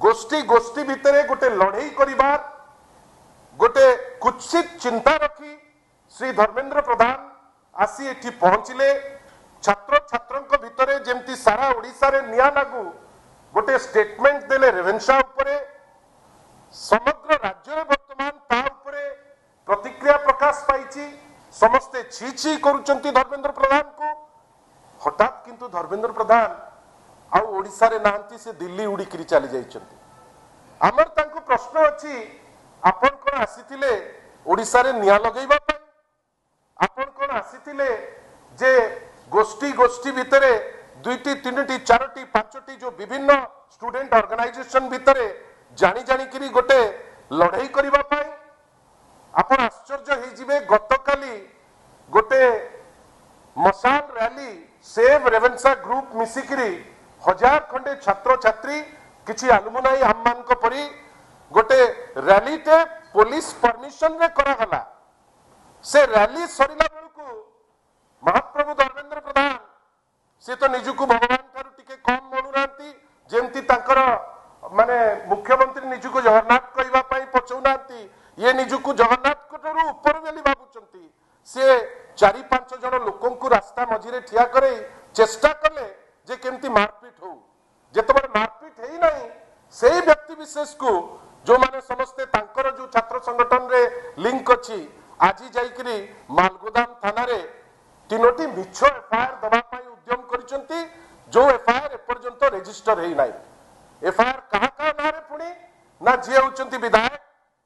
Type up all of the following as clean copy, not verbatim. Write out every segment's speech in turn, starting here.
गोष्ठी गोष्ठी भितर गोटे लड़ई करिबार गोटे कुत्सित चिंता रखी श्री धर्मेंद्र प्रधान आसी एठी पहुंचले छात्र छात्रंक भितरे जेमती सारा ओडिसा रे निया लागू गोटे स्टेटमेंट देले रेवेन्सा उपरे समग्र राज्य रे वर्तमान ता उपरे प्रतिक्रिया प्रकाश पाइछि समस्ते छी छी करूचंती धर्मेंद्र प्रधान को हठात किंतु धर्मेंद्र प्रधान आ ओडिसा रे नांती से दिल्ली उड़ी करी चली जाइछंती हमर तांको प्रश्न अछि आपण कोन आसीथिले ओडिसा रे निया लगैबा पय आपण कोन आसीथिले जे गोष्ठी गोष्ठी भितरे दुईटी तीनटी चारोटी पांचटी जो विभिन्न स्टूडेंट ऑर्गेनाइजेशन भितरे जानी जानी करी गोटे लड़ाई करिबा पय आपण आश्चर्य हे जिवे गतकाली गोटे मसाल रैली सेव रेवेन्सा ग्रुप मिसिकरी 1000 खंडे छात्र छात्री किछि अलुमनाई हममान को परी गोटे रैली टे पुलिस परमिशन रे करा गला से रैली सरिला बेलकु महाप्रभु धर्मेंद्र प्रधान से तो निजुकु भगवान ठारू टिके कम मनुरांती जेमती तांकर माने मुख्यमंत्री निजुकु जगन्नाथ कहबा पई पचौनांती ये निजुकु जगन्नाथ कोटरू ऊपर बेली भाबुचंती से 4-5 जण लोकन को रास्ता मझिरे ठिया करे चेष्टा कले जे केमती मारपीट हो जेतबे मारपीट हेई नाही सेही व्यक्ति विशेष को जो माने समस्ते तांकर जो छात्र संगठन रे लिंक अछि आजी जाईकरी मालगोदाम थाना रे तीनोटी मिछ एफआईआर दबा पाई उद्यम करिसंती जो एफआईआर एपर्यंत रजिस्टर हेई नाही एफआईआर कहा का ना रे पुणी ना जे होचंती विधायक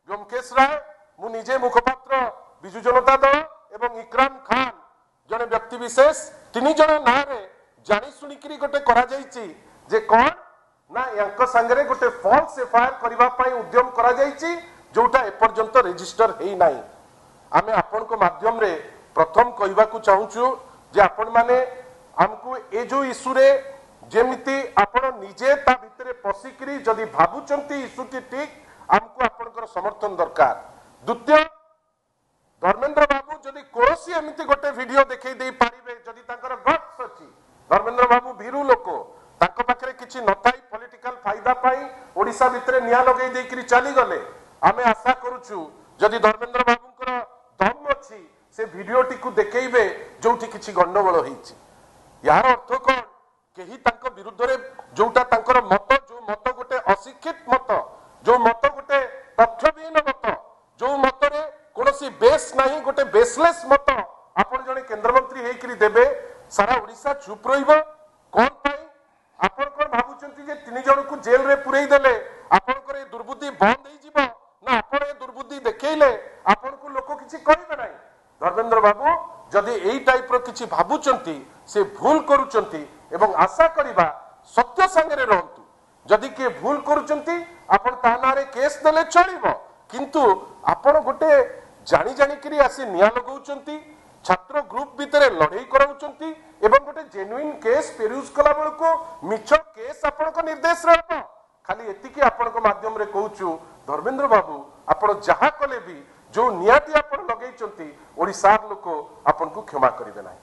व्योमकेश राय मु निजे मुखपात्र बिजु जनता दल एवं इकराम खान जने व्यक्ति विशेष तीन जण ना रे जानी सुनी करी गोटे करा जाईची जे कोन ना यांक संगरे गोटे फॉल्स एफआईआर करबा पाई उद्यम करा जाईची जोटा एपर्यंत रजिस्टर हेई नाही आमे आपन को माध्यम रे प्रथम कहबा को चाहूछु जे आपण माने हमकु ए जो इशू रे जेमिति आपण निजे ता भितरे पसिकरी जदी भाबुचंती इशू टी ठीक हमकु आपनकर समर्थन दरकार द्वितीय धर्मेंद्र बाबू जदी कोसी एमिति गोटे वीडियो देखै देई पारिबे जदी तांकर गट्स अछि धर्मेंद्र बाबू भीरू लोको तांको पाखरे किछि नथाई पॉलिटिकल फायदा पाई ओडिसा भितरे निया लगै देई करी चली गले आमे आशा करूछु जदी धर्मेंद्र बाबूकर दम अछि से वीडियो टी को देखैबे जोठी किछि गंडगोल होईछि यार अर्थ कोन केही तांको विरुद्ध रे जोटा तांकर मत जो मत गोटे अशिक्षित मत जो मत गोटे तथ्यहीन मत जो मत रे कोनोसी बेस नाही गोटे बेसलेस मत आपण जने केंद्र मंत्री हेई करी देबे सारा ओडिसा चुप रहिबो कोन पई आपण कोन भाबुचंती जे तीन जण को जेल रे पुरई देले आपण करे दुर्बुद्धि बंद हेई जिवो ना आपण ए दुर्बुद्धि देखैले आपण को लोक किछि करिबे नाही धर्मेंद्र बाबू जदी एई टाइप रो किछि भाबुचंती से भूल करूचंती एवं आशा करिबा सत्य संगे रहंतु जदी के भूल करूचंती आपण तानारे केस देले चलिबो किंतु आपण गोटे जानी जानी करी आसी निया लगाउचंती छात्र ग्रुप भितरे लड़ाई कराउचंती एवं गोटे जेन्युइन केस पेरुज कला बेलको मिछ केस आपण को निर्देश रहबो खाली एतिकी आपण को माध्यम रे कहूछु धर्मेंद्र बाबू आपण जहा कले भी जो नियाटी आपण लगैचंती ओडिसा लोक आपण को क्षमा करिबे नाही।